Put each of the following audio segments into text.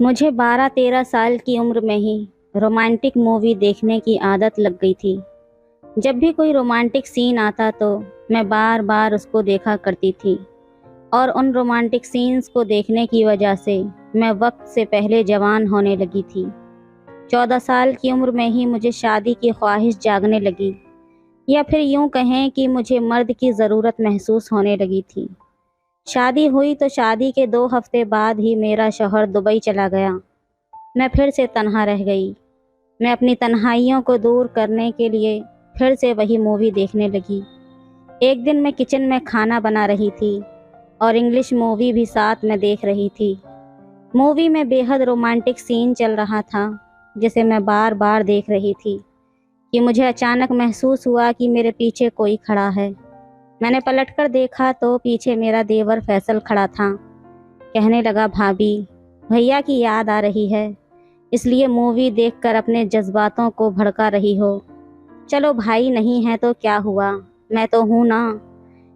मुझे 12-13 साल की उम्र में ही रोमांटिक मूवी देखने की आदत लग गई थी। जब भी कोई रोमांटिक सीन आता तो मैं बार बार उसको देखा करती थी और उन रोमांटिक सीन्स को देखने की वजह से मैं वक्त से पहले जवान होने लगी थी। 14 साल की उम्र में ही मुझे शादी की ख्वाहिश जागने लगी, या फिर यूं कहें कि मुझे मर्द की ज़रूरत महसूस होने लगी थी। शादी हुई तो शादी के 2 हफ्ते बाद ही मेरा शौहर दुबई चला गया। मैं फिर से तन्हा रह गई। मैं अपनी तन्हाइयों को दूर करने के लिए फिर से वही मूवी देखने लगी। एक दिन मैं किचन में खाना बना रही थी और इंग्लिश मूवी भी साथ में देख रही थी। मूवी में बेहद रोमांटिक सीन चल रहा था, जिसे मैं बार बार देख रही थी कि मुझे अचानक महसूस हुआ कि मेरे पीछे कोई खड़ा है। मैंने पलटकर देखा तो पीछे मेरा देवर फैसल खड़ा था। कहने लगा, भाभी, भैया की याद आ रही है, इसलिए मूवी देखकर अपने जज्बातों को भड़का रही हो। चलो भाई नहीं है तो क्या हुआ, मैं तो हूं ना।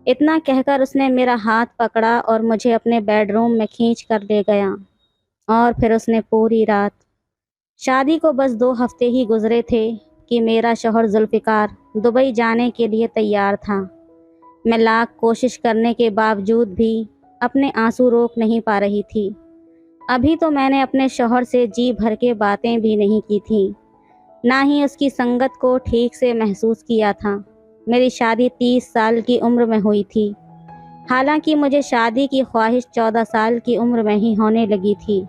इतना कहकर उसने मेरा हाथ पकड़ा और मुझे अपने बेडरूम में खींच कर ले गया। और फिर उसने पूरी रात, शादी को बस 2 हफ्ते ही गुजरे थे कि मेरा शौहर जुल्फ़िकार दुबई जाने के लिए तैयार था। मैं लाख कोशिश करने के बावजूद भी अपने आंसू रोक नहीं पा रही थी। अभी तो मैंने अपने शौहर से जी भर के बातें भी नहीं की थी, ना ही उसकी संगत को ठीक से महसूस किया था। मेरी शादी 30 साल की उम्र में हुई थी, हालांकि मुझे शादी की ख्वाहिश 14 साल की उम्र में ही होने लगी थी,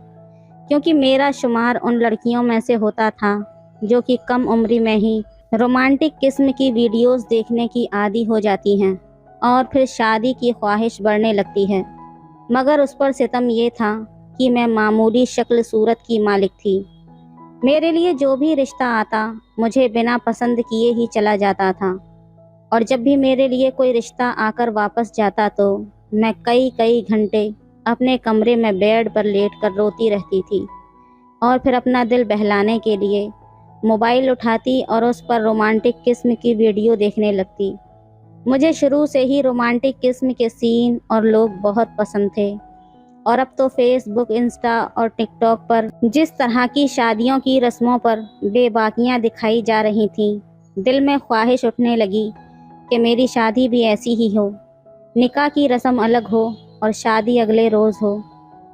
क्योंकि मेरा शुमार उन लड़कियों में से होता था जो कि कम उम्र में ही रोमांटिक किस्म की वीडियोस देखने की आदी हो जाती हैं और फिर शादी की ख्वाहिश बढ़ने लगती है। मगर उस पर सितम ये था कि मैं मामूली शक्ल सूरत की मालिक थी। मेरे लिए जो भी रिश्ता आता मुझे बिना पसंद किए ही चला जाता था, और जब भी मेरे लिए कोई रिश्ता आकर वापस जाता तो मैं कई कई घंटे अपने कमरे में बेड पर लेटकर रोती रहती थी और फिर अपना दिल बहलाने के लिए मोबाइल उठाती और उस पर रोमांटिक किस्म की वीडियो देखने लगती। मुझे शुरू से ही रोमांटिक किस्म के सीन और लोग बहुत पसंद थे, और अब तो फेसबुक, इंस्टा और टिकटॉक पर जिस तरह की शादियों की रस्मों पर बेबाकियां दिखाई जा रही थीं, दिल में ख्वाहिश उठने लगी कि मेरी शादी भी ऐसी ही हो। निकाह की रस्म अलग हो और शादी अगले रोज़ हो,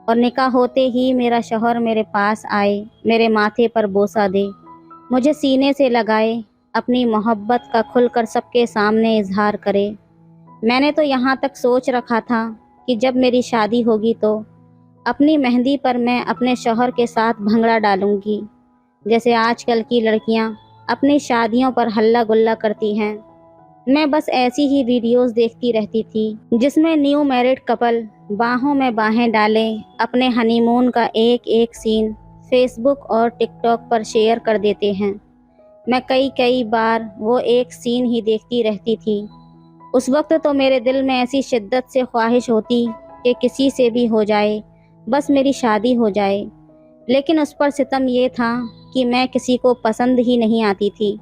और निकाह होते ही मेरा शौहर मेरे पास आए, मेरे माथे पर बोसा दे, मुझे सीने से लगाए, अपनी मोहब्बत का खुलकर सबके सामने इजहार करे। मैंने तो यहाँ तक सोच रखा था कि जब मेरी शादी होगी तो अपनी मेहंदी पर मैं अपने शौहर के साथ भंगड़ा डालूंगी, जैसे आजकल की लड़कियाँ अपनी शादियों पर हल्ला गुल्ला करती हैं। मैं बस ऐसी ही वीडियोस देखती रहती थी जिसमें न्यू मैरिड कपल बाहों में बाहें डाले अपने हनीमून का एक एक सीन फेसबुक और टिकटॉक पर शेयर कर देते हैं। मैं कई कई बार वो एक सीन ही देखती रहती थी। उस वक्त तो मेरे दिल में ऐसी शिद्दत से ख्वाहिश होती कि किसी से भी हो जाए, बस मेरी शादी हो जाए। लेकिन उस पर सितम ये था कि मैं किसी को पसंद ही नहीं आती थी।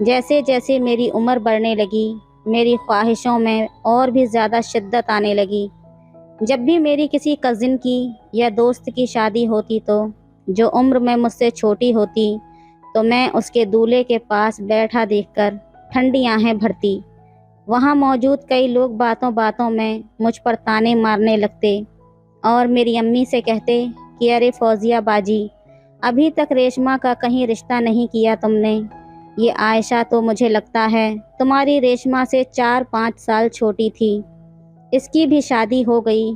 जैसे जैसे मेरी उम्र बढ़ने लगी, मेरी ख्वाहिशों में और भी ज़्यादा शिद्दत आने लगी। जब भी मेरी किसी कज़िन की या दोस्त की शादी होती तो जो उम्र में मुझसे छोटी होती, तो मैं उसके दूल्हे के पास बैठा देखकर ठंडी आहें भरती। वहाँ मौजूद कई लोग बातों बातों में मुझ पर ताने मारने लगते और मेरी अम्मी से कहते कि अरे फौजिया बाजी, अभी तक रेशमा का कहीं रिश्ता नहीं किया तुमने। ये आयशा तो मुझे लगता है तुम्हारी रेशमा से 4-5 साल छोटी थी, इसकी भी शादी हो गई।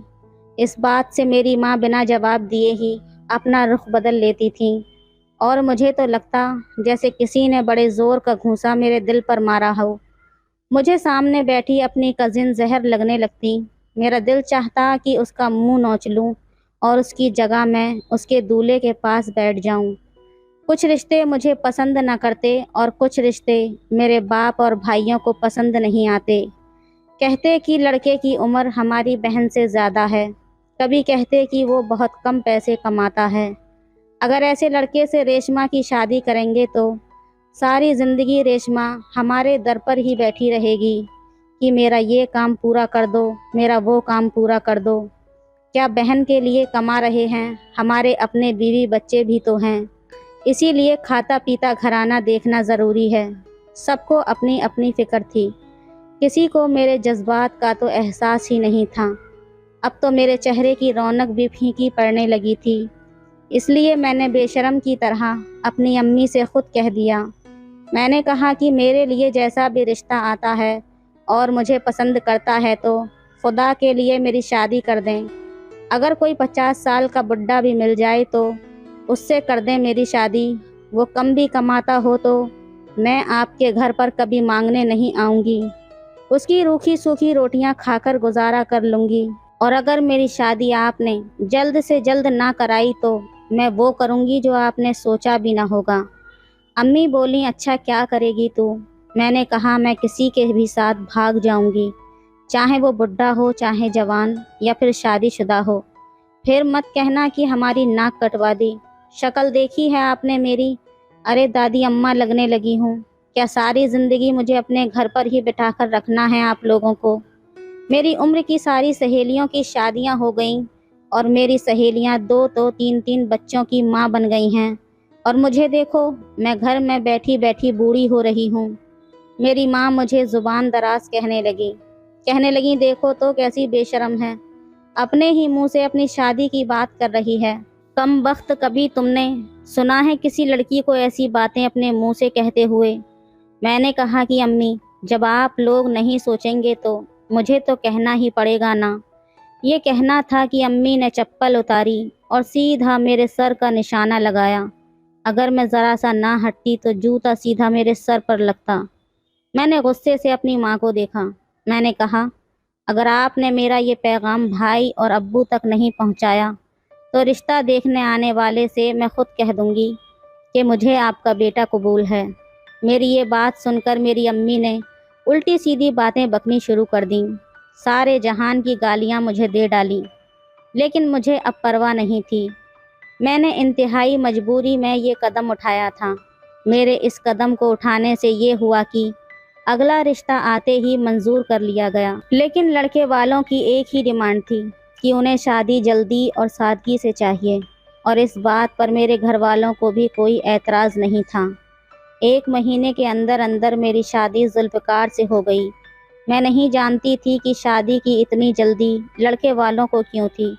इस बात से मेरी माँ बिना जवाब दिए ही अपना रुख बदल लेती थी, और मुझे तो लगता जैसे किसी ने बड़े ज़ोर का घूंसा मेरे दिल पर मारा हो। मुझे सामने बैठी अपनी कज़िन जहर लगने लगती। मेरा दिल चाहता कि उसका मुंह नोच लूं और उसकी जगह मैं उसके दूल्हे के पास बैठ जाऊं। कुछ रिश्ते मुझे पसंद न करते और कुछ रिश्ते मेरे बाप और भाइयों को पसंद नहीं आते। कहते कि लड़के की उम्र हमारी बहन से ज़्यादा है, कभी कहते कि वो बहुत कम पैसे कमाता है। अगर ऐसे लड़के से रेशमा की शादी करेंगे तो सारी ज़िंदगी रेशमा हमारे दर पर ही बैठी रहेगी कि मेरा ये काम पूरा कर दो, मेरा वो काम पूरा कर दो। क्या बहन के लिए कमा रहे हैं? हमारे अपने बीवी बच्चे भी तो हैं, इसीलिए खाता पीता घराना देखना ज़रूरी है। सबको अपनी अपनी फ़िक्र थी, किसी को मेरे जज्बात का तो एहसास ही नहीं था। अब तो मेरे चेहरे की रौनक भी फीकी पड़ने लगी थी। इसलिए मैंने बेशर्म की तरह अपनी अम्मी से खुद कह दिया। मैंने कहा कि मेरे लिए जैसा भी रिश्ता आता है और मुझे पसंद करता है तो खुदा के लिए मेरी शादी कर दें। अगर कोई 50 साल का बुड्ढा भी मिल जाए तो उससे कर दें मेरी शादी। वो कम भी कमाता हो तो मैं आपके घर पर कभी मांगने नहीं आऊँगी। उसकी रूखी सूखी रोटियां खाकर गुजारा कर लूँगी। और अगर मेरी शादी आपने जल्द से जल्द ना कराई तो मैं वो करूँगी जो आपने सोचा भी ना होगा। अम्मी बोली, अच्छा क्या करेगी तू? मैंने कहा, मैं किसी के भी साथ भाग जाऊँगी, चाहे वो बुढ़ा हो, चाहे जवान या फिर शादीशुदा हो। फिर मत कहना कि हमारी नाक कटवा दी। शक्ल देखी है आपने मेरी? अरे दादी अम्मा लगने लगी हूँ। क्या सारी ज़िंदगी मुझे अपने घर पर ही बिठा कर रखना है आप लोगों को? मेरी उम्र की सारी सहेलियों की शादियां हो गईं और मेरी सहेलियां 2-3 बच्चों की माँ बन गई हैं। और मुझे देखो, मैं घर में बैठी बैठी बूढ़ी हो रही हूँ। मेरी माँ मुझे ज़ुबान दराज कहने लगी, देखो तो कैसी बेशर्म है, अपने ही मुंह से अपनी शादी की बात कर रही है। कम वक्त, कभी तुमने सुना है किसी लड़की को ऐसी बातें अपने मुंह से कहते हुए? मैंने कहा कि अम्मी, जब आप लोग नहीं सोचेंगे तो मुझे तो कहना ही पड़ेगा ना। ये कहना था कि अम्मी ने चप्पल उतारी और सीधा मेरे सर का निशाना लगाया। अगर मैं ज़रा सा ना हटती तो जूता सीधा मेरे सर पर लगता। मैंने गुस्से से अपनी माँ को देखा। मैंने कहा, अगर आपने मेरा ये पैगाम भाई और अब्बू तक नहीं पहुँचाया तो रिश्ता देखने आने वाले से मैं खुद कह दूँगी कि मुझे आपका बेटा कबूल है। मेरी ये बात सुनकर मेरी अम्मी ने उल्टी सीधी बातें बकनी शुरू कर दी। सारे जहान की गालियाँ मुझे दे डाली, लेकिन मुझे अब परवाह नहीं थी। मैंने इंतहाई मजबूरी में ये कदम उठाया था। मेरे इस कदम को उठाने से ये हुआ कि अगला रिश्ता आते ही मंजूर कर लिया गया। लेकिन लड़के वालों की एक ही डिमांड थी कि उन्हें शादी जल्दी और सादगी से चाहिए, और इस बात पर मेरे घर वालों को भी कोई एतराज़ नहीं था। 1 महीने के अंदर अंदर मेरी शादी जुल्फ़िकार से हो गई। मैं नहीं जानती थी कि शादी की इतनी जल्दी लड़के वालों को क्यों थी,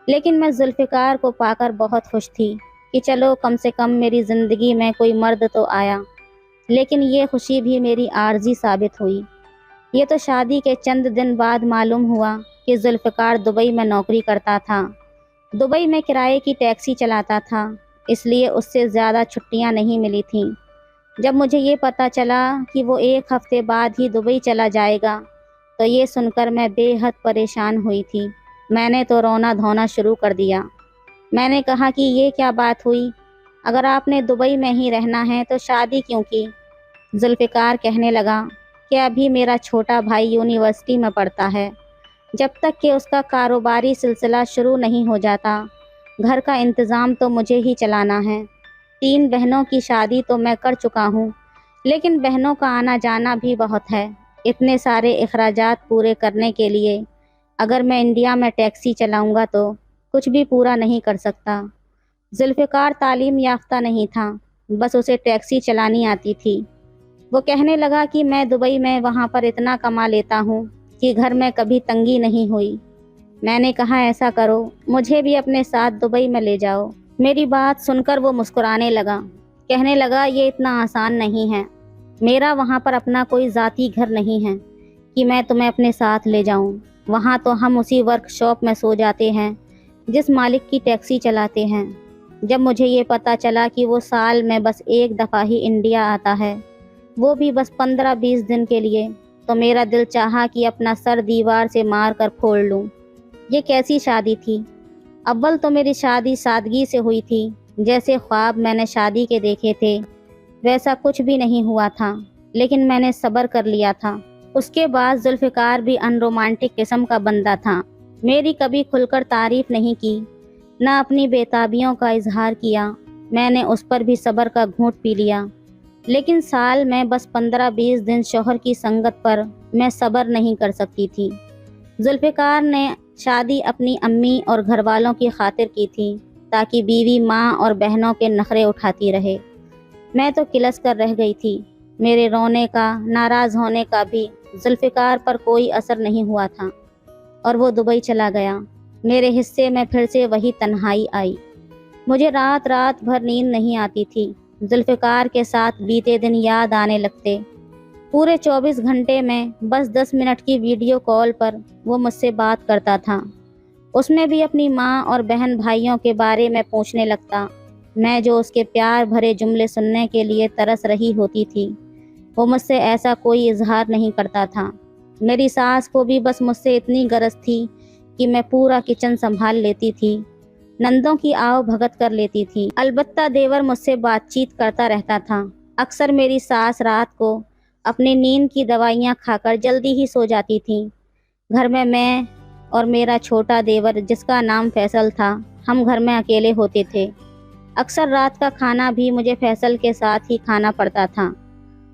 लेकिन मैं जुल्फ़िकार को पाकर बहुत खुश थी कि चलो कम से कम मेरी ज़िंदगी में कोई मर्द तो आया। लेकिन ये खुशी भी मेरी आर्जी साबित हुई। ये तो शादी के चंद दिन बाद मालूम हुआ कि जुल्फ़िकार दुबई में नौकरी करता था। दुबई में किराए की टैक्सी चलाता था, इसलिए उससे ज़्यादा छुट्टियां नहीं मिली थीं। जब मुझे ये पता चला कि वो 1 हफ्ते बाद ही दुबई चला जाएगा तो ये सुनकर मैं बेहद परेशान हुई थी। मैंने तो रोना धोना शुरू कर दिया। मैंने कहा कि ये क्या बात हुई, अगर आपने दुबई में ही रहना है तो शादी क्यों की? जुल्फ़िकार कहने लगा कि अभी मेरा छोटा भाई यूनिवर्सिटी में पढ़ता है। जब तक कि उसका कारोबारी सिलसिला शुरू नहीं हो जाता, घर का इंतज़ाम तो मुझे ही चलाना है। 3 बहनों की शादी तो मैं कर चुका हूँ, लेकिन बहनों का आना जाना भी बहुत है। इतने सारे अखराजात पूरे करने के लिए अगर मैं इंडिया में टैक्सी चलाऊँगा तो कुछ भी पूरा नहीं कर सकता। जुल्फ़िकार तालीम याफ्ता नहीं था, बस उसे टैक्सी चलानी आती थी। वो कहने लगा कि मैं दुबई में वहाँ पर इतना कमा लेता हूँ कि घर में कभी तंगी नहीं हुई। मैंने कहा, ऐसा करो, मुझे भी अपने साथ दुबई में ले जाओ। मेरी बात सुनकर वो मुस्कुराने लगा। कहने लगा, ये इतना आसान नहीं है। मेरा वहाँ पर अपना कोई ज़ाती घर नहीं है कि मैं तुम्हें अपने साथ ले जाऊँ। वहाँ तो हम उसी वर्कशॉप में सो जाते हैं जिस मालिक की टैक्सी चलाते हैं। जब मुझे ये पता चला कि वो साल में बस 1 दफ़ा ही इंडिया आता है, वो भी बस 15-20 दिन के लिए, तो मेरा दिल चाहा कि अपना सर दीवार से मार कर फोड़ लूँ। ये कैसी शादी थी? अव्वल तो मेरी शादी सादगी से हुई थी, जैसे ख्वाब मैंने शादी के देखे थे वैसा कुछ भी नहीं हुआ था, लेकिन मैंने सब्र कर लिया था। उसके बाद जुल्फ़िकार भी अनरोमांटिक किस्म का बंदा था। मेरी कभी खुलकर तारीफ नहीं की, न अपनी बेताबियों का इजहार किया। मैंने उस पर भी सब्र का घूंट पी लिया, लेकिन साल में बस 15-20 दिन शौहर की संगत पर मैं सब्र नहीं कर सकती थी। जुल्फ़िकार ने शादी अपनी अम्मी और घर वालों की खातिर की थी, ताकि बीवी माँ और बहनों के नखरे उठाती रहे। मैं तो किलस कर रह गई थी। मेरे रोने का, नाराज़ होने का भी जुल्फ़िकार पर कोई असर नहीं हुआ था और वो दुबई चला गया। मेरे हिस्से में फिर से वही तन्हाई आई। मुझे रात रात भर नींद नहीं आती थी। जुल्फ़िकार के साथ बीते दिन याद आने लगते। पूरे 24 घंटे में बस 10 मिनट की वीडियो कॉल पर वो मुझसे बात करता था। उसमें भी अपनी माँ और बहन भाइयों के बारे में पूछने लगता। मैं जो उसके प्यार भरे जुमले सुनने के लिए तरस रही होती थी, वो मुझसे ऐसा कोई इजहार नहीं करता था। मेरी सास को भी बस मुझसे इतनी गरज थी कि मैं पूरा किचन संभाल लेती थी, नंदों की आव भगत कर लेती थी। अलबत्ता देवर मुझसे बातचीत करता रहता था। अक्सर मेरी सास रात को अपनी नींद की दवाइयाँ खाकर जल्दी ही सो जाती थी। घर में मैं और मेरा छोटा देवर, जिसका नाम फैसल था, हम घर में अकेले होते थे। अक्सर रात का खाना भी मुझे फैसल के साथ ही खाना पड़ता था।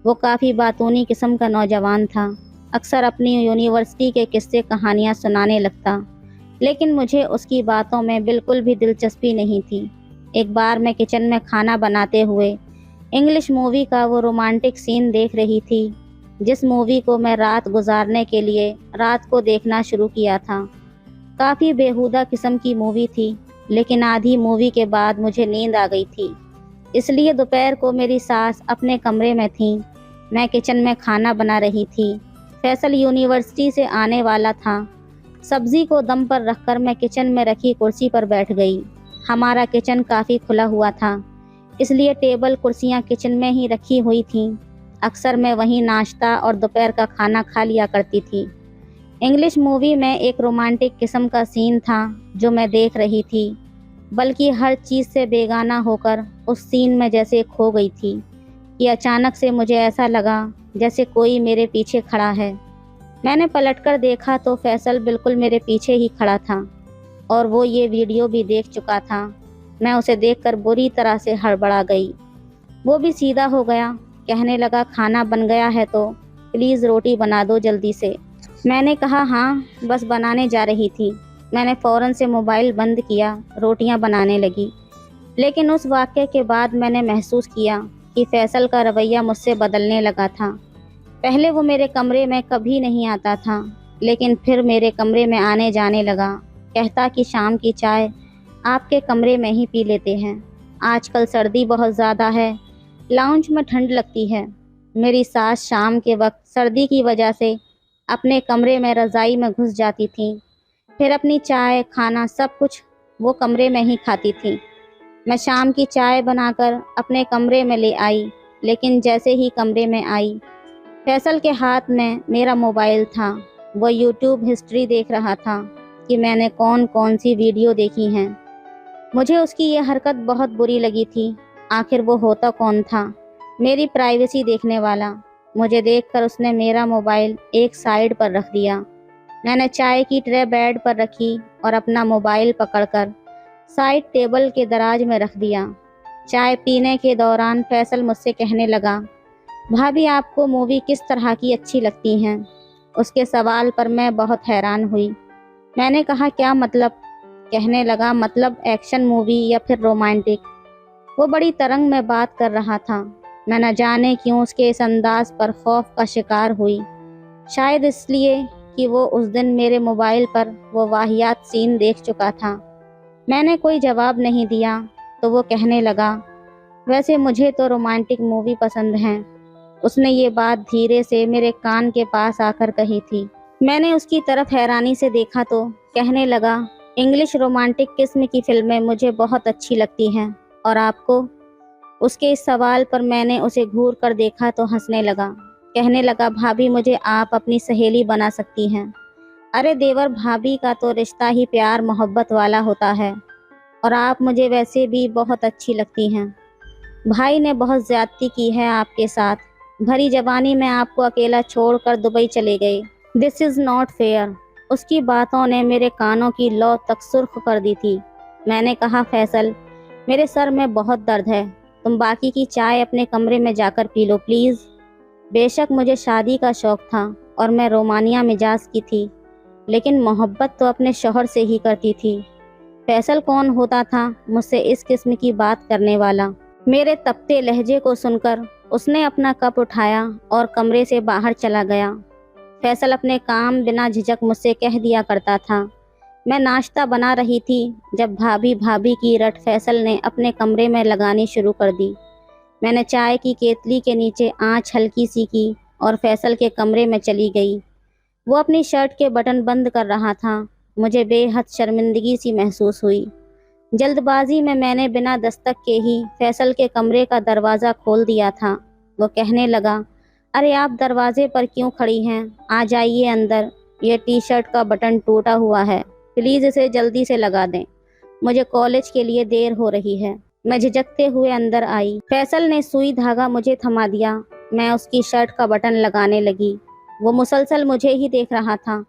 वो काफ़ी बातूनी किस्म का नौजवान था। अक्सर अपनी यूनिवर्सिटी के किस्से कहानियाँ सुनाने लगता, लेकिन मुझे उसकी बातों में बिल्कुल भी दिलचस्पी नहीं थी। एक बार मैं किचन में खाना बनाते हुए इंग्लिश मूवी का वो रोमांटिक सीन देख रही थी, जिस मूवी को मैं रात गुजारने के लिए रात को देखना शुरू किया था। काफ़ी बेहुदा किस्म की मूवी थी, लेकिन आधी मूवी के बाद मुझे नींद आ गई थी। इसलिए दोपहर को मेरी सास अपने कमरे में थी, मैं किचन में खाना बना रही थी। फैसल यूनिवर्सिटी से आने वाला था। सब्जी को दम पर रखकर मैं किचन में रखी कुर्सी पर बैठ गई। हमारा किचन काफ़ी खुला हुआ था, इसलिए टेबल कुर्सियाँ किचन में ही रखी हुई थीं। अक्सर मैं वहीं नाश्ता और दोपहर का खाना खा लिया करती थी। इंग्लिश मूवी में एक रोमांटिक किस्म का सीन था जो मैं देख रही थी, बल्कि हर चीज़ से बेगाना होकर उस सीन में जैसे खो गई थी कि अचानक से मुझे ऐसा लगा जैसे कोई मेरे पीछे खड़ा है। मैंने पलटकर देखा तो फैसल बिल्कुल मेरे पीछे ही खड़ा था और वो ये वीडियो भी देख चुका था। मैं उसे देखकर बुरी तरह से हड़बड़ा गई। वो भी सीधा हो गया, कहने लगा, खाना बन गया है तो प्लीज़ रोटी बना दो जल्दी से। मैंने कहा हाँ, बस बनाने जा रही थी। मैंने फ़ौरन से मोबाइल बंद किया, रोटियां बनाने लगी। लेकिन उस वाक़ये के बाद मैंने महसूस किया कि फैसल का रवैया मुझसे बदलने लगा था। पहले वो मेरे कमरे में कभी नहीं आता था, लेकिन फिर मेरे कमरे में आने जाने लगा। कहता कि शाम की चाय आपके कमरे में ही पी लेते हैं, आजकल सर्दी बहुत ज़्यादा है, लाउंज में ठंड लगती है। मेरी सास शाम के वक्त सर्दी की वजह से अपने कमरे में रज़ाई में घुस जाती थी। फिर अपनी चाय, खाना सब कुछ वो कमरे में ही खाती थी। मैं शाम की चाय बनाकर अपने कमरे में ले आई, लेकिन जैसे ही कमरे में आई, फैसल के हाथ में मेरा मोबाइल था। वो यूट्यूब हिस्ट्री देख रहा था कि मैंने कौन कौन सी वीडियो देखी हैं। मुझे उसकी ये हरकत बहुत बुरी लगी थी। आखिर वो होता कौन था? मेरी प्राइवेसी देखने वाला। मुझे देखकर उसने मेरा मोबाइल एक साइड पर रख दिया। मैंने चाय की ट्रे बेड पर रखी और अपना मोबाइल पकड़कर साइड टेबल के दराज में रख दिया। चाय पीने के दौरान फैसल मुझसे कहने लगा, भाभी आपको मूवी किस तरह की अच्छी लगती हैं? उसके सवाल पर मैं बहुत हैरान हुई। मैंने कहा क्या मतलब? कहने लगा मतलब एक्शन मूवी या फिर रोमांटिक। वो बड़ी तरंग में बात कर रहा था। मैं न जाने क्यों उसके इस अंदाज पर खौफ का शिकार हुई। शायद इसलिए कि वो उस दिन मेरे मोबाइल पर वो वाहियात सीन देख चुका था। मैंने कोई जवाब नहीं दिया तो वो कहने लगा, वैसे मुझे तो रोमांटिक मूवी पसंद हैं। उसने ये बात धीरे से मेरे कान के पास आकर कही थी। मैंने उसकी तरफ हैरानी से देखा तो कहने लगा, इंग्लिश रोमांटिक किस्म की फिल्में मुझे बहुत अच्छी लगती हैं, और आपको? उसके इस सवाल पर मैंने उसे घूर कर देखा तो हंसने लगा। कहने लगा, भाभी मुझे आप अपनी सहेली बना सकती हैं। अरे देवर, भाभी का तो रिश्ता ही प्यार मोहब्बत वाला होता है, और आप मुझे वैसे भी बहुत अच्छी लगती हैं। भाई ने बहुत ज्यादती की है आपके साथ। भरी जवानी में आपको अकेला छोड़कर दुबई चले गए। This is not fair. उसकी बातों ने मेरे कानों की लौ तक सुर्ख कर दी थी। मैंने कहा, फैसल, मेरे सर में बहुत दर्द है, तुम बाकी की चाय अपने कमरे में जाकर पी लो प्लीज़। बेशक मुझे शादी का शौक़ था और मैं रोमानिया मिजाज की थी, لیکن محبت تو اپنے شوہر سے ہی کرتی تھی۔ فیصل کون ہوتا تھا مجھ سے اس قسم کی بات کرنے والا؟ میرے تپتے لہجے کو سن کر اس نے اپنا کپ اٹھایا اور کمرے سے باہر چلا گیا۔ فیصل اپنے کام بنا جھجک مجھ سے کہہ دیا کرتا تھا۔ میں ناشتہ بنا رہی تھی جب بھابھی بھابھی کی رٹ فیصل نے اپنے کمرے میں لگانی شروع کر دی۔ میں نے چائے کی کیتلی کے نیچے آنچ ہلکی سی کی اور فیصل کے کمرے میں چلی گئی۔ وہ اپنی شرٹ کے بٹن بند کر رہا تھا۔ مجھے بے حد شرمندگی سی محسوس ہوئی۔ جلد بازی میں نے بنا دستک کے ہی فیصل کے کمرے کا دروازہ کھول دیا تھا۔ وہ کہنے لگا، ارے آپ دروازے پر کیوں کھڑی ہیں؟ آ جائیے اندر، یہ ٹی شرٹ کا بٹن ٹوٹا ہوا ہے، پلیز اسے جلدی سے لگا دیں، مجھے کالج کے لیے دیر ہو رہی ہے۔ میں جھجکتے ہوئے اندر آئی۔ فیصل نے سوئی دھاگا مجھے تھما دیا۔ میں اس کی شرٹ کا بٹن لگانے لگی۔ وہ مسلسل مجھے ہی دیکھ رہا تھا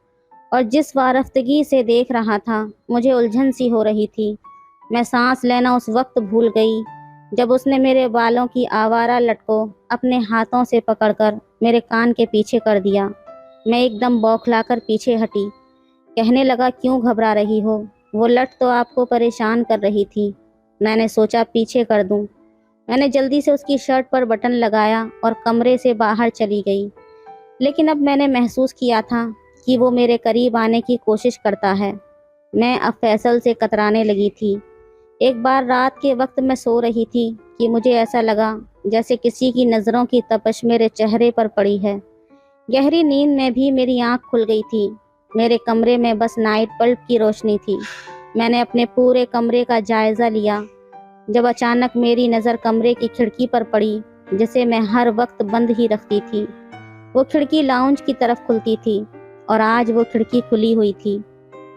اور جس وارفتگی سے دیکھ رہا تھا مجھے الجھن سی ہو رہی تھی۔ میں سانس لینا اس وقت بھول گئی جب اس نے میرے بالوں کی آوارہ لٹ کو اپنے ہاتھوں سے پکڑ کر میرے کان کے پیچھے کر دیا۔ میں ایک دم بوکھلا کر پیچھے ہٹی۔ کہنے لگا، کیوں گھبرا رہی ہو؟ وہ لٹ تو آپ کو پریشان کر رہی تھی۔ میں نے سوچا پیچھے کر دوں۔ میں نے جلدی سے اس کی شرٹ پر بٹن لگایا اور کمرے سے باہر چلی گئی۔ لیکن اب میں نے محسوس کیا تھا کہ وہ میرے قریب آنے کی کوشش کرتا ہے۔ میں اب فیصل سے کترانے لگی تھی۔ ایک بار رات کے وقت میں سو رہی تھی کہ مجھے ایسا لگا جیسے کسی کی نظروں کی تپش میرے چہرے پر پڑی ہے۔ گہری نیند میں بھی میری آنکھ کھل گئی تھی۔ میرے کمرے میں بس نائٹ بلب کی روشنی تھی۔ میں نے اپنے پورے کمرے کا جائزہ لیا جب اچانک میری نظر کمرے کی کھڑکی پر پڑی جسے میں ہر وقت بند ہی رکھتی تھی۔ وہ کھڑکی لاؤنج کی طرف کھلتی تھی اور آج وہ کھڑکی کھلی ہوئی تھی۔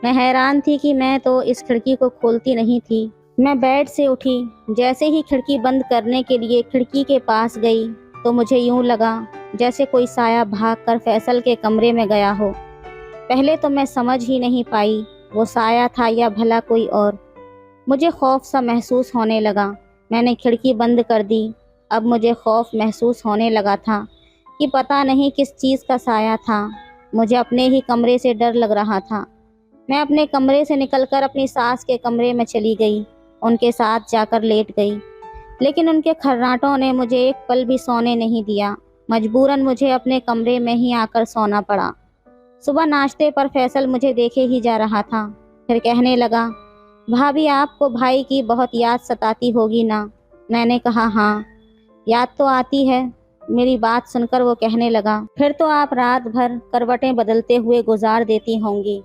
میں حیران تھی کہ میں تو اس کھڑکی کو کھولتی نہیں تھی۔ میں بیڈ سے اٹھی۔ جیسے ہی کھڑکی بند کرنے کے لیے کھڑکی کے پاس گئی تو مجھے یوں لگا جیسے کوئی سایہ بھاگ کر فیصل کے کمرے میں گیا ہو۔ پہلے تو میں سمجھ ہی نہیں پائی وہ سایہ تھا یا بھلا کوئی اور۔ مجھے خوف سا محسوس ہونے لگا۔ میں نے کھڑکی بند کر دی۔ اب مجھے خوف محسوس ہونے لگا تھا کہ پتہ نہیں کس چیز کا سایہ تھا۔ مجھے اپنے ہی کمرے سے ڈر لگ رہا تھا۔ میں اپنے کمرے سے نکل کر اپنی ساس کے کمرے میں چلی گئی۔ ان کے ساتھ جا کر لیٹ گئی، لیکن ان کے کھرناٹوں نے مجھے ایک پل بھی سونے نہیں دیا۔ مجبوراً مجھے اپنے کمرے میں ہی آ کر سونا پڑا۔ صبح ناشتے پر فیصل مجھے دیکھے ہی جا رہا تھا۔ پھر کہنے لگا، بھابھی آپ کو بھائی کی بہت یاد ستاتی ہوگی نا؟ میں نے کہا، ہاں یاد تو آتی ہے۔ میری بات سن کر وہ کہنے لگا، پھر تو آپ رات بھر کروٹیں بدلتے ہوئے گزار دیتی ہوں گی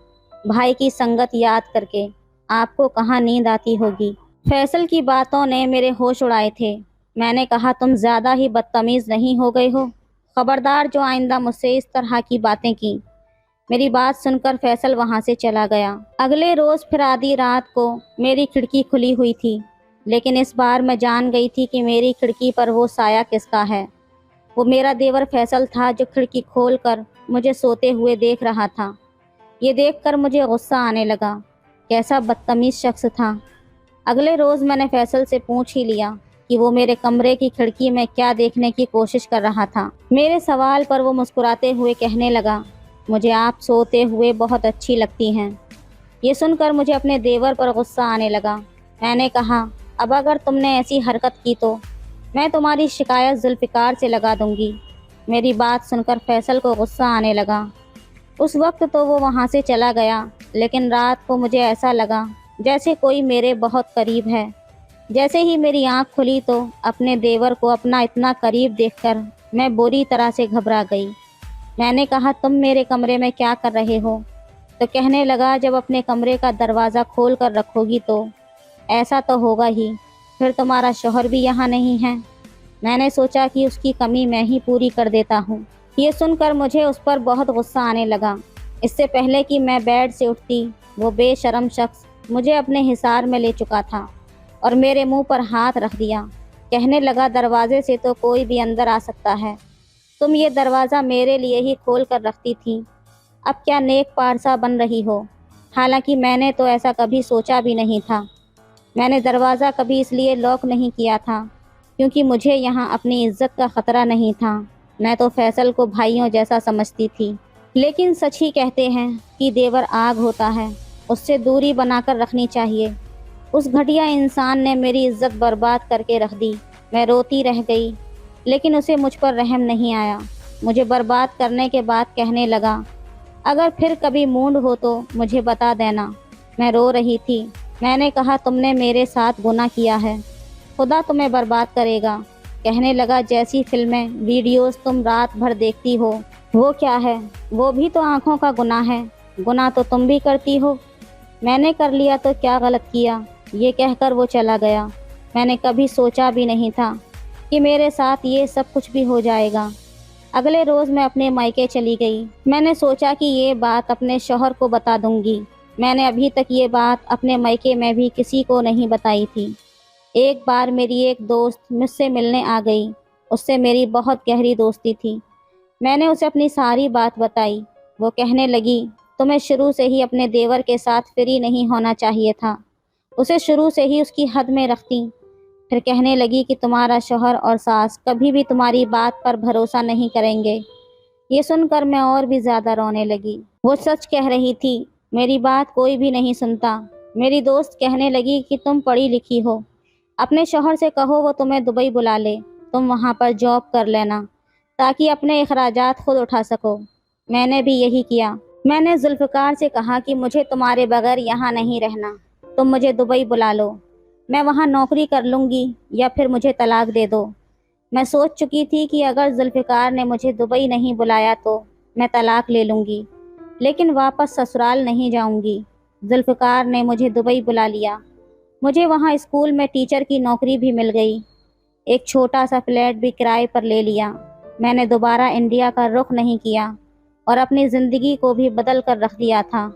بھائی کی سنگت یاد کر کے، آپ کو کہاں نیند آتی ہوگی۔ فیصل کی باتوں نے میرے ہوش اڑائے تھے۔ میں نے کہا، تم زیادہ ہی بدتمیز نہیں ہو گئے ہو؟ خبردار جو آئندہ مجھ سے اس طرح کی باتیں کی۔ میری بات سن کر فیصل وہاں سے چلا گیا۔ اگلے روز پھر آدھی رات کو میری کھڑکی کھلی ہوئی تھی، لیکن اس بار میں جان گئی تھی کہ میری کھڑکی پر وہ سایہ کس کا ہے۔ وہ میرا دیور فیصل تھا جو کھڑکی کھول کر مجھے سوتے ہوئے دیکھ رہا تھا۔ یہ دیکھ کر مجھے غصہ آنے لگا۔ کیسا بدتمیز شخص تھا۔ اگلے روز میں نے فیصل سے پوچھ ہی لیا کہ وہ میرے کمرے کی کھڑکی میں کیا دیکھنے کی کوشش کر رہا تھا۔ میرے سوال پر وہ مسکراتے ہوئے کہنے لگا، مجھے آپ سوتے ہوئے بہت اچھی لگتی ہیں۔ یہ سن کر مجھے اپنے دیور پر غصہ آنے لگا۔ میں نے کہا، اب اگر تم نے ایسی حرکت کی تو میں تمہاری شکایت ذوالفقار سے لگا دوں گی۔ میری بات سن کر فیصل کو غصہ آنے لگا۔ اس وقت تو وہ وہاں سے چلا گیا، لیکن رات کو مجھے ایسا لگا جیسے کوئی میرے بہت قریب ہے۔ جیسے ہی میری آنکھ کھلی تو اپنے دیور کو اپنا اتنا قریب دیکھ کر میں بری طرح سے گھبرا گئی۔ میں نے کہا، تم میرے کمرے میں کیا کر رہے ہو؟ تو کہنے لگا، جب اپنے کمرے کا دروازہ کھول کر رکھو گی تو ایسا تو ہوگا ہی، پھر تمہارا شوہر بھی یہاں نہیں ہے۔ میں نے سوچا کہ اس کی کمی میں ہی پوری کر دیتا ہوں۔ یہ سن کر مجھے اس پر بہت غصہ آنے لگا۔ اس سے پہلے کہ میں بیڈ سے اٹھتی، وہ بے شرم شخص مجھے اپنے حصار میں لے چکا تھا اور میرے منہ پر ہاتھ رکھ دیا۔ کہنے لگا، دروازے سے تو کوئی بھی اندر آ سکتا ہے، تم یہ دروازہ میرے لیے ہی کھول کر رکھتی تھی، اب کیا نیک پارسا بن رہی ہو؟ حالانکہ میں نے تو ایسا کبھی سوچا بھی نہیں تھا۔ میں نے دروازہ کبھی اس لیے لاک نہیں کیا تھا کیونکہ مجھے یہاں اپنی عزت کا خطرہ نہیں تھا۔ میں تو فیصل کو بھائیوں جیسا سمجھتی تھی۔ لیکن سچ ہی کہتے ہیں کہ دیور آگ ہوتا ہے، اس سے دوری بنا کر رکھنی چاہیے۔ اس گھٹیا انسان نے میری عزت برباد کر کے رکھ دی۔ میں روتی رہ گئی، لیکن اسے مجھ پر رحم نہیں آیا۔ مجھے برباد کرنے کے بعد کہنے لگا، اگر پھر کبھی موڈ ہو تو مجھے بتا دینا۔ میں رو رہی تھی۔ میں نے کہا، تم نے میرے ساتھ گناہ کیا ہے، خدا تمہیں برباد کرے گا۔ کہنے لگا، جیسی فلمیں ویڈیوز تم رات بھر دیکھتی ہو وہ کیا ہے؟ وہ بھی تو آنکھوں کا گناہ ہے، گناہ تو تم بھی کرتی ہو۔ میں نے کر لیا تو کیا غلط کیا؟ یہ کہہ کر وہ چلا گیا۔ میں نے کبھی سوچا بھی نہیں تھا کہ میرے ساتھ یہ سب کچھ بھی ہو جائے گا۔ اگلے روز میں اپنے مائکے چلی گئی۔ میں نے سوچا کہ یہ بات اپنے شوہر کو بتا دوں گی۔ میں نے ابھی تک یہ بات اپنے مائکے میں بھی کسی کو نہیں بتائی تھی۔ ایک بار میری ایک دوست مجھ سے ملنے آ گئی، اس سے میری بہت گہری دوستی تھی۔ میں نے اسے اپنی ساری بات بتائی۔ وہ کہنے لگی، تمہیں شروع سے ہی اپنے دیور کے ساتھ فری نہیں ہونا چاہیے تھا، اسے شروع سے ہی اس کی حد میں رکھتی۔ پھر کہنے لگی کہ تمہارا شوہر اور ساس کبھی بھی تمہاری بات پر بھروسہ نہیں کریں گے۔ یہ سن کر میں اور بھی زیادہ رونے لگی۔ وہ سچ کہہ رہی تھی، میری بات کوئی بھی نہیں سنتا۔ میری دوست کہنے لگی کہ تم پڑھی لکھی ہو، اپنے شوہر سے کہو وہ تمہیں دبئی بلا لے، تم وہاں پر جاب کر لینا تاکہ اپنے اخراجات خود اٹھا سکو۔ میں نے بھی یہی کیا۔ میں نے ذوالفقار سے کہا کہ مجھے تمہارے بغیر یہاں نہیں رہنا، تم مجھے دبئی بلا لو، میں وہاں نوکری کر لوں گی یا پھر مجھے طلاق دے دو۔ میں سوچ چکی تھی کہ اگر ذوالفقار نے مجھے دبئی نہیں بلایا تو میں طلاق لے لوں گی، لیکن واپس سسرال نہیں جاؤں گی۔ ذوالفقار نے مجھے دبئی بلا لیا۔ مجھے وہاں اسکول میں ٹیچر کی نوکری بھی مل گئی۔ ایک چھوٹا سا فلیٹ بھی کرائے پر لے لیا۔ میں نے دوبارہ انڈیا کا رخ نہیں کیا اور اپنی زندگی کو بھی بدل کر رکھ دیا تھا۔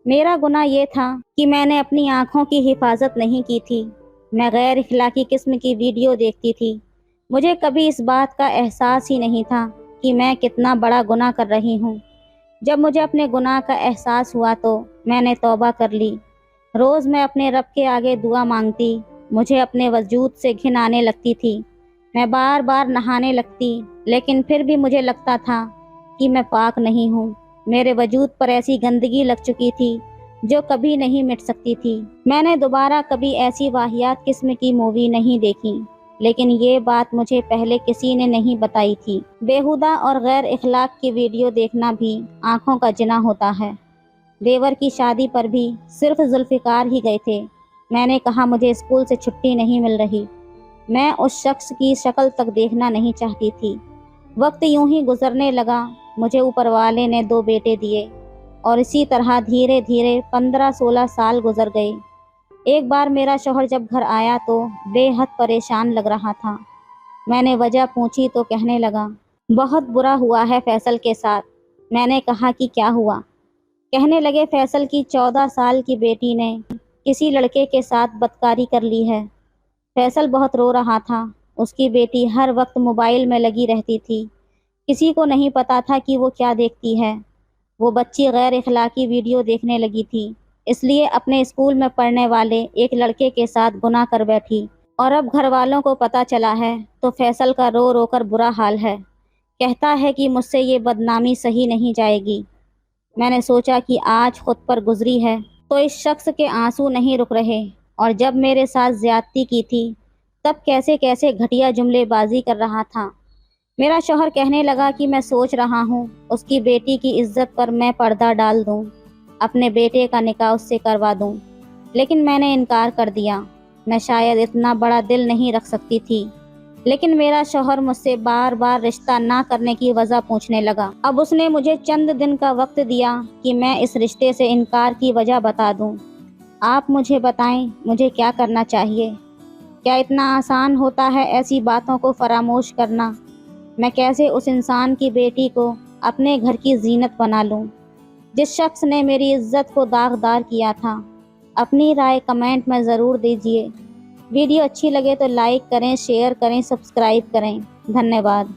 میرا گناہ یہ تھا کہ میں نے اپنی آنکھوں کی حفاظت نہیں کی تھی۔ میں غیر اخلاقی قسم کی ویڈیو دیکھتی تھی۔ مجھے کبھی اس بات کا احساس ہی نہیں تھا کہ میں کتنا بڑا گناہ کر رہی ہوں۔ جب مجھے اپنے گناہ کا احساس ہوا تو میں نے توبہ کر لی۔ روز میں اپنے رب کے آگے دعا مانگتی۔ مجھے اپنے وجود سے گھن آنے لگتی تھی۔ میں بار بار نہانے لگتی، لیکن پھر بھی مجھے لگتا تھا کہ میں پاک نہیں ہوں۔ میرے وجود پر ایسی گندگی لگ چکی تھی جو کبھی نہیں مٹ سکتی تھی۔ میں نے دوبارہ کبھی ایسی واہیات قسم کی مووی نہیں دیکھی، لیکن یہ بات مجھے پہلے کسی نے نہیں بتائی تھی۔ بیہودہ اور غیر اخلاق کی ویڈیو دیکھنا بھی آنکھوں کا جنا ہوتا ہے۔ دیور کی شادی پر بھی صرف ذوالفقار ہی گئے تھے۔ میں نے کہا، مجھے اسکول سے چھٹی نہیں مل رہی، میں اس شخص کی شکل تک دیکھنا نہیں چاہتی تھی۔ وقت یوں ہی گزرنے لگا۔ مجھے اوپر والے نے 2 بیٹے دیے اور اسی طرح دھیرے دھیرے 15-16 سال گزر گئے۔ ایک بار میرا شوہر جب گھر آیا تو بے حد پریشان لگ رہا تھا۔ میں نے وجہ پوچھی تو کہنے لگا، بہت برا ہوا ہے فیصل کے ساتھ۔ میں نے کہا کہ کیا ہوا؟ کہنے لگے، فیصل کی 14 سال کی بیٹی نے کسی لڑکے کے ساتھ بدکاری کر لی ہے۔ فیصل بہت رو رہا تھا۔ اس کی بیٹی ہر وقت موبائل میں لگی رہتی تھی۔ کسی کو نہیں پتا تھا کہ وہ کیا دیکھتی ہے۔ وہ بچی غیر اخلاقی ویڈیو دیکھنے لگی تھی، اس لیے اپنے اسکول میں پڑھنے والے ایک لڑکے کے ساتھ گناہ کر بیٹھی، اور اب گھر والوں کو پتہ چلا ہے تو فیصل کا رو رو کر برا حال ہے۔ کہتا ہے کہ مجھ سے یہ بدنامی سہی نہیں جائے گی۔ میں نے سوچا کہ آج خود پر گزری ہے تو اس شخص کے آنسو نہیں رک رہے، اور جب میرے ساتھ زیادتی کی تھی تب کیسے کیسے گھٹیا جملے بازی کر رہا تھا۔ میرا شوہر کہنے لگا کہ میں سوچ رہا ہوں اس کی بیٹی کی عزت پر میں پردہ ڈال دوں، اپنے بیٹے کا نکاح اس سے کروا دوں، لیکن میں نے انکار کر دیا۔ میں شاید اتنا بڑا دل نہیں رکھ سکتی تھی، لیکن میرا شوہر مجھ سے بار بار رشتہ نہ کرنے کی وجہ پوچھنے لگا۔ اب اس نے مجھے چند دن کا وقت دیا کہ میں اس رشتے سے انکار کی وجہ بتا دوں۔ آپ مجھے بتائیں، مجھے کیا کرنا چاہیے؟ کیا اتنا آسان ہوتا ہے ایسی باتوں کو فراموش کرنا؟ میں کیسے اس انسان کی بیٹی کو اپنے گھر کی زینت بنا لوں جس شخص نے میری عزت کو داغدار کیا تھا؟ اپنی رائے کمنٹ میں ضرور دیجیے۔ ویڈیو اچھی لگے تو لائک کریں، شیئر کریں، سبسکرائب کریں۔ دھنیہ واد۔